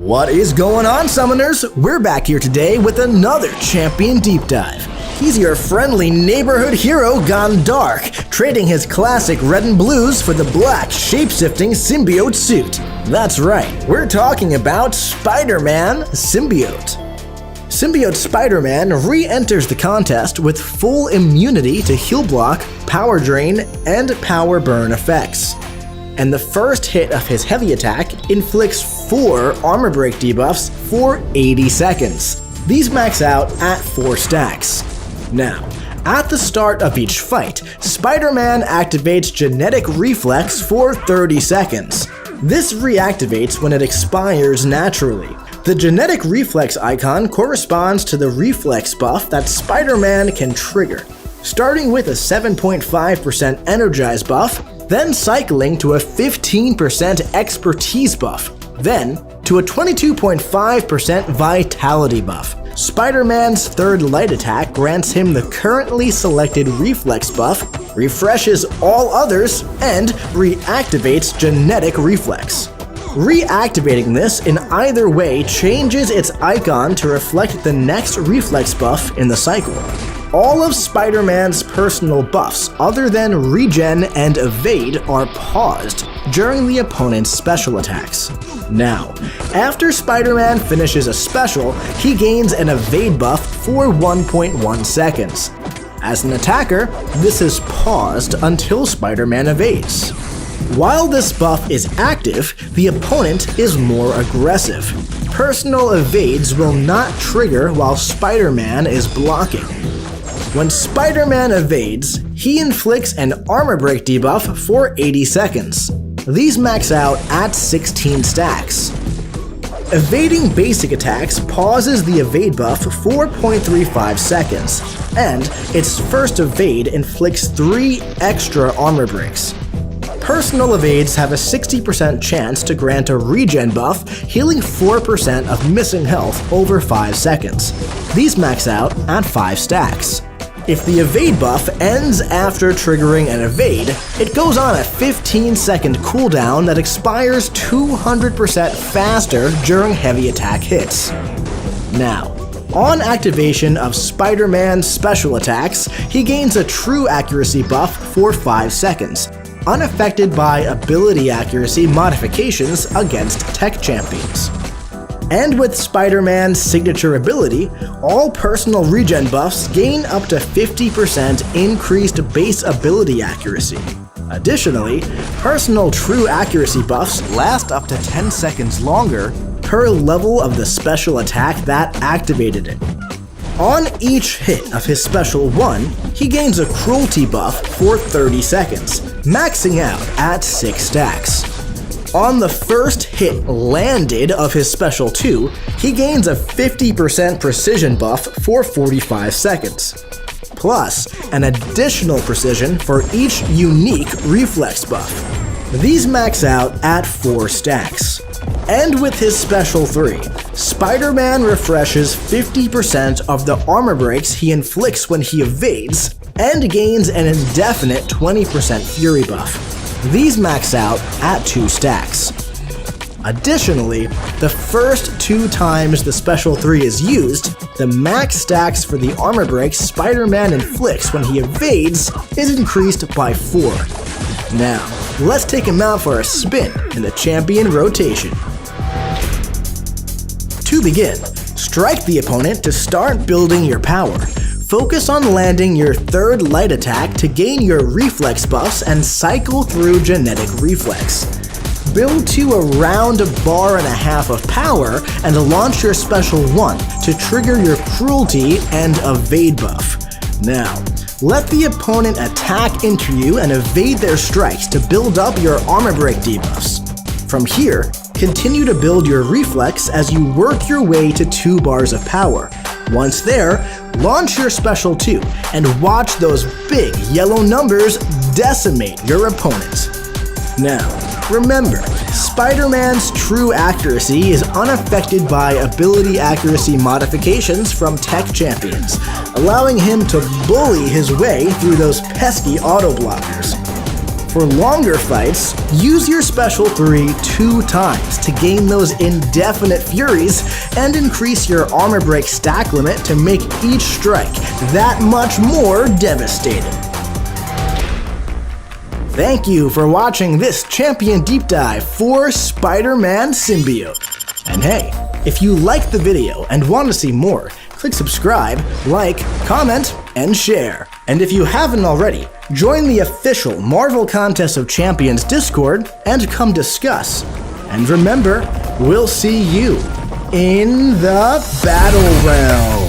What is going on, Summoners? We're back here today with another Champion Deep Dive. He's your friendly neighborhood hero gone dark, trading his classic red and blues for the black shape-shifting symbiote suit. That's right, we're talking about Spider-Man Symbiote. Symbiote Spider-Man re-enters the contest with full immunity to heal block, power drain, and power burn effects. And the first hit of his heavy attack inflicts 4 armor break debuffs for 80 seconds. These max out at 4 stacks. Now, at the start of each fight, Spider-Man activates Genetic Reflex for 30 seconds. This reactivates when it expires naturally. The Genetic Reflex icon corresponds to the reflex buff that Spider-Man can trigger, starting with a 7.5% Energize buff, then cycling to a 15% Expertise buff, then to a 22.5% Vitality buff. Spider-Man's third light attack grants him the currently selected reflex buff, refreshes all others, and reactivates Genetic Reflex. Reactivating this in either way changes its icon to reflect the next reflex buff in the cycle. All of Spider-Man's personal buffs other than Regen and Evade are paused during the opponent's special attacks. Now, after Spider-Man finishes a special, he gains an Evade buff for 1.1 seconds. As an attacker, this is paused until Spider-Man evades. While this buff is active, the opponent is more aggressive. Personal evades will not trigger while Spider-Man is blocking. When Spider-Man evades, he inflicts an armor break debuff for 80 seconds. These max out at 16 stacks. Evading basic attacks pauses the evade buff for 0.35 seconds, and its first evade inflicts 3 extra armor breaks. Personal evades have a 60% chance to grant a regen buff, healing 4% of missing health over 5 seconds. These max out at 5 stacks. If the evade buff ends after triggering an evade, it goes on a 15-second cooldown that expires 200% faster during heavy attack hits. Now, on activation of Spider-Man's special attacks, he gains a true accuracy buff for 5 seconds, unaffected by ability accuracy modifications against tech champions. And with Spider-Man's signature ability, all personal regen buffs gain up to 50% increased base ability accuracy. Additionally, personal true accuracy buffs last up to 10 seconds longer per level of the special attack that activated it. On each hit of his special 1, he gains a cruelty buff for 30 seconds, maxing out at 6 stacks. On the first hit landed of his special 2, he gains a 50% precision buff for 45 seconds, plus an additional precision for each unique reflex buff. These max out at 4 stacks. And with his special 3, Spider-Man refreshes 50% of the armor breaks he inflicts when he evades, and gains an indefinite 20% fury buff. These max out at 2 stacks. Additionally, the first 2 times the special 3 is used, the max stacks for the armor breaks Spider-Man inflicts when he evades is increased by 4. Now, let's take him out for a spin in the champion rotation. To begin, strike the opponent to start building your power. Focus on landing your third light attack to gain your reflex buffs and cycle through Genetic Reflex. Build to around 1.5 bars of power and launch your special 1 to trigger your cruelty and evade buff. Now, let the opponent attack into you and evade their strikes to build up your armor break debuffs. From here, continue to build your reflex as you work your way to 2 bars of power. Once there, launch your special 2 and watch those big yellow numbers decimate your opponent. Now, remember, Spider-Man's true accuracy is unaffected by ability accuracy modifications from tech champions, allowing him to bully his way through those pesky auto blockers. For longer fights, use your special 3 2 times to gain those indefinite furies and increase your armor break stack limit to make each strike that much more devastating. Thank you for watching this Champion Deep Dive for Spider-Man Symbiote. And hey, if you liked the video and want to see more, click subscribe, like, comment, and share. And if you haven't already, join the official Marvel Contest of Champions Discord and come discuss. And remember, we'll see you in the Battle Realm.